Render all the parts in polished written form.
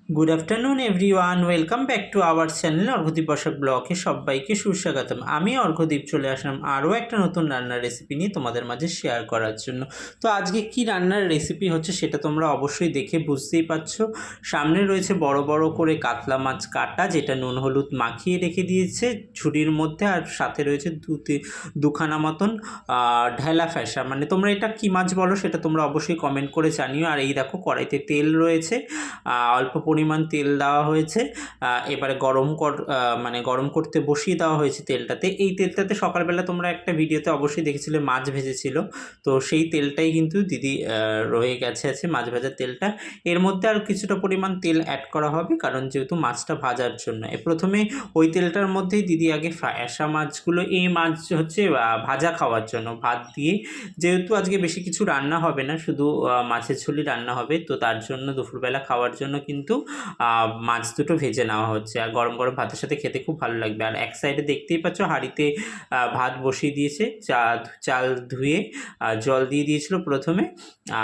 Good afternoon everyone, welcome back to our channel Arghadeep Basak ব্লগে সবাইকে সুস্বাগতম। আমি অর্ঘদীপ চলে আসলাম আরও একটা নতুন রান্নার রেসিপি নিয়ে তোমাদের মাঝে শেয়ার করার জন্য। তো আজকে কি রান্নার রেসিপি হচ্ছে সেটা তোমরা অবশ্যই দেখে বুঝতেই পারছো। সামনে রয়েছে বড় বড় করে কাতলা মাছ কাটা, যেটা নুন হলুদ মাখিয়ে রেখে দিয়েছে ঝুড়ির মধ্যে, আর সাথে রয়েছে দুখানা মতন ঢেলা ফ্যাসা, মানে তোমরা এটা কি মাছ বলো সেটা তোমরা অবশ্যই কমেন্ট করে জানিও। আর এই দেখো কড়াইতে তেল রয়েছে, অল্প পরিমাণ তেল দেওয়া হয়েছে। এবারে গরম করতে বসিয়ে দেওয়া হয়েছে তেলটাতে। এই তেলটাতে সকালবেলা তোমরা একটা ভিডিওতে অবশ্যই দেখেছিলে মাছ ভেজেছিল, তো সেই তেলটাই কিন্তু দিদি রয়ে আছে মাছ ভাজার তেলটা। এর মধ্যে আর কিছুটা পরিমাণ তেল অ্যাড করা হবে, কারণ যেহেতু মাছটা ভাজার জন্য। প্রথমে ওই তেলটার মধ্যেই দিদি আগে ফ্যাসা মাছগুলো, এই মাছ হচ্ছে ভাজা খাওয়ার জন্য ভাত দিয়ে, যেহেতু আজকে বেশি কিছু রান্না হবে না, শুধু মাছের ঝোলই রান্না হবে, তো তার জন্য দুপুরবেলা খাওয়ার জন্য কিন্তু মাছ দুটো ভেজে নেওয়া হচ্ছে। আর গরম গরম ভাতের সাথে খেতে খুব ভালো লাগবে। আর এক সাইডে দেখতেই পাচ্ছ হাঁড়িতে ভাত বসিয়ে দিয়েছে, চাল ধুয়ে জল দিয়ে দিয়েছিল প্রথমে,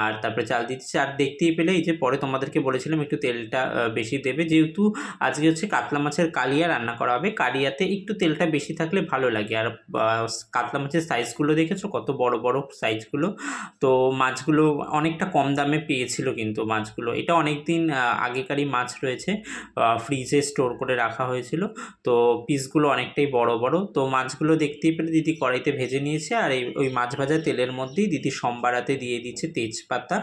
আর তারপরে চাল দিয়েছে। আর দেখতেই পেলে এই যে পরে তোমাদেরকে বলেছিলাম একটু তেলটা বেশি দেবে, যেহেতু আজকে হচ্ছে কাতলা মাছের কালিয়া রান্না করা হবে। কালিয়াতে একটু তেলটা বেশি থাকলে ভালো লাগে। আর কাতলা মাছের সাইজগুলো দেখেছো কত বড় বড় সাইজগুলো, তো মাছগুলো অনেকটা কম দামে পেয়েছিল কিন্তু মাছগুলো। এটা অনেক দিন আগেকারই মাছ রয়েছে, ফ্রিজে স্টোর করে রাখা হয়েছিল, তো পিসগুলো অনেকটাই বড় বড়। তো মাছগুলো দেখতেই পেলে দিদি কড়াইতে ভেজে নিয়েছে। আর ওই মাছ ভাজা তেলের মধ্যেই দিদি সম্বারাতে দিয়ে দিচ্ছে তেজপাতা,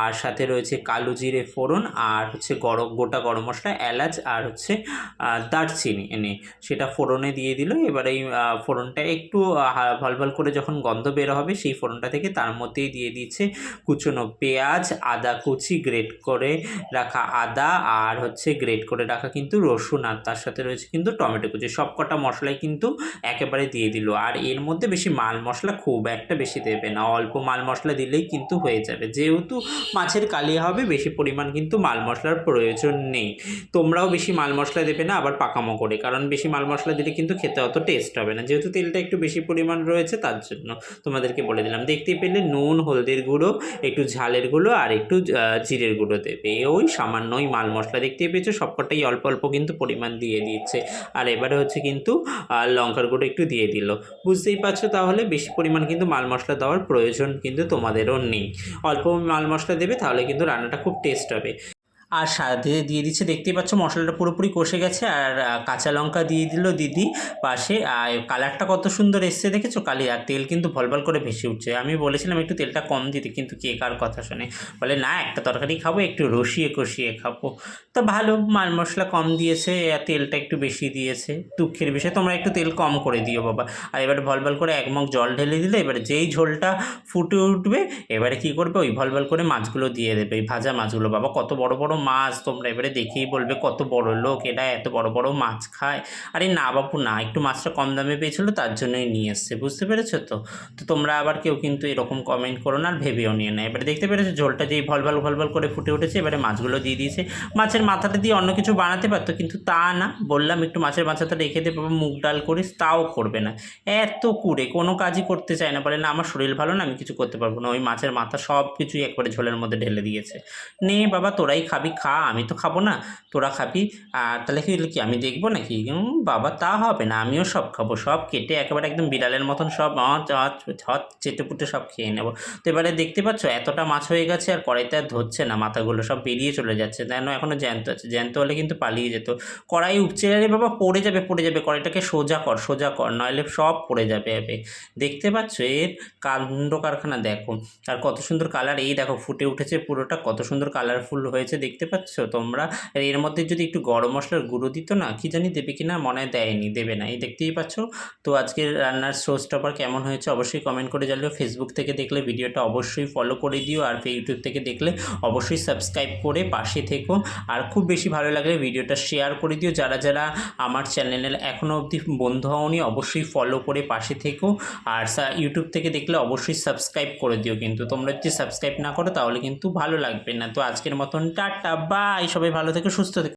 আর সাথে রয়েছে কালো জিরে ফোড়ন, আর হচ্ছে গোটা গরম মশলা, এলাচ, আর হচ্ছে দারচিনি সেটা ফোড়নে দিয়ে দিল। এবার এই ফোড়নটা একটু ভলভল করে যখন গন্ধ বের হবে সেই ফোড়নটা থেকে তার মধ্যেই দিয়ে দিচ্ছে কুচনো পেঁয়াজ, আদা কুচি, গ্রেট করে রাখা আদা, আর হচ্ছে গ্রেট করে রাখা কিন্তু রসুন, আর তার সাথে রয়েছে কিন্তু টমেটো কুচি। সব কটা মশলাই কিন্তু একেবারে দিয়ে দিল। আর এর মধ্যে বেশি মাল মশলা খুব একটা বেশি দেবে না, অল্প মাল মশলা দিলেই কিন্তু হয়ে যাবে। যেহেতু মাছের কালিয়া হবে বেশি পরিমাণ কিন্তু মাল মশলার প্রয়োজন নেই। তোমরাও বেশি মাল মশলা দেবে না আবার পাকামো করে, কারণ বেশি মাল মশলা দিলে কিন্তু খেতে অত টেস্ট হবে না। যেহেতু তেলটা একটু বেশি পরিমাণ রয়েছে তার জন্য তোমাদেরকে বলে দিলাম। দেখতেই পেলে নুন, হলদির গুঁড়ো, একটু ঝালের গুঁড়ো, আর একটু জিরের গুঁড়ো দেবে। ওই সামান্যই মাল মশলা দেখতেই পেয়েছো, সবকটাই অল্প অল্প কিন্তু পরিমাণ দিয়ে দিচ্ছে। আর এবারে হচ্ছে কিন্তু লঙ্কার গুঁড়ো একটু দিয়ে দিল। বুঝতেই পারছো তাহলে বেশি পরিমাণ কিন্তু মাল মশলা দেওয়ার প্রয়োজন কিন্তু তোমাদেরও নেই। অল্প মাল মশলা দেবে, তাহলে কিন্তু রান্নাটা খুব টেস্ট হবে। আর সাথে দিয়ে দিচ্ছে, দেখতেই পাচ্ছ মশলাটা পুরোপুরি কষে গেছে। আর কাঁচা লঙ্কা দিয়ে দিল দিদি পাশে। আর কালারটা কত সুন্দর এসছে দেখেছো কালি, আর তেল কিন্তু ভলভল করে ভেসে উঠছে। আমি বলেছিলাম একটু তেলটা কম দিতে, কিন্তু কে কার কথা শোনে, বলে না একটা তরকারি খাবো একটু রসিয়ে কষিয়ে খাবো। তো ভালো, মাল মশলা কম দিয়েছে আর তেলটা একটু বেশি দিয়েছে, দুঃখের বিষয়। তোমরা একটু তেল কম করে দিও বাবা। আর এবারে ভলভল করে এক মগ জল ঢেলে দিলে, এবারে যেই ঝোলটা ফুটে উঠবে এবারে কী করবে, ওই ভলভল করে মাছগুলো দিয়ে দেবে, এই ভাজা মাছগুলো। বাবা কত বড় বড় মাছ, তোমরা এবারে দেখেই বলবে কত বড় লোক, এরা এত বড় বড় মাছ খায়। আরে না বাপু না, একটু মাছটা কম দামে পেয়েছিল তার জন্যই নিয়ে এসছে, বুঝতে পেরেছো তো। তো তোমরা আবার কেউ কিন্তু এরকম কমেন্ট করো না, আর ভেবেও নিয়ে না। এবারে দেখতে পেরেছো ঝোলটা যেই ভলভল ভলভল করে ফুটে উঠেছে, এবারে মাছগুলো দিয়ে দিয়েছে। মাছের মাথাটা দিয়ে অন্য কিছু বানাতে পারতো, কিন্তু তা না, বললাম একটু মাছের মাথাটা রেখে দে বাবা, মুগ ডাল করিস, তাও করবে না। এত কুড়ে কোনো কাজই করতে চায় না, বলে না আমার শরীর ভালো না, আমি কিছু করতে পারবো না। ওই মাছের মাথা সব কিছুই একবারে ঝোলের মধ্যে ঢেলে দিয়েছে। নে বাবা তোরাই খাবি খা, আমি তো খাবো না, তোরা খাবি। আর তাহলে কি আমি দেখবো নাকি? বাবা তা হবে না, আমিও সব খাবো, সব কেটে একেবারে একদম বিড়ালের মতন সব চেটে পুটে সব খেয়ে নেবো। তো এবারে দেখতে পাচ্ছ এতটা মাছ হয়ে গেছে, আর কড়াইতে আর ধরছে না, মাথাগুলো সব বেরিয়ে চলে যাচ্ছে, যেন এখনও জ্যান্ত আছে। জ্যান্ত হলে কিন্তু পালিয়ে যেত। কড়াই উপচে যাবে বাবা, পড়ে যাবে পড়ে যাবে, কড়াইটাকে সোজা কর সোজা কর, নইলে সব পড়ে যাবে। দেখতে পাচ্ছ এর কাণ্ড কারখানা দেখো। আর কত সুন্দর কালার, এই দেখো ফুটে উঠেছে পুরোটা, কত সুন্দর কালারফুল হয়েছে দেখতে পাচ্ছ তোমরা। এর মধ্যে যদি একটু গরম মশলার গুঁড়ো দিত না, কি জানি দেবে কি না, মনে দেয়নি, দেবে না, এই দেখতেই পাচ্ছ। তো আজকের রান্নার সোর্সটা আবার কেমন হয়েছে অবশ্যই কমেন্ট করে জানিও। ফেসবুক থেকে দেখলে ভিডিওটা অবশ্যই ফলো করে দিও, আর ইউটিউব থেকে দেখলে অবশ্যই সাবস্ক্রাইব করে পাশে থেকো। আর খুব বেশি ভালো লাগলে ভিডিওটা শেয়ার করে দিও। যারা যারা আমার চ্যানেলে এখনও অবধি বন্ধু হওনি অবশ্যই ফলো করে পাশে থেকো। আর ইউটিউব থেকে দেখলে অবশ্যই সাবস্ক্রাইব করে দিও, কিন্তু তোমরা যদি সাবস্ক্রাইব না করো তাহলে কিন্তু ভালো লাগবে না। তো আজকের মতন টাটা বাই, সবাই ভালো থেকো সুস্থ থেকো।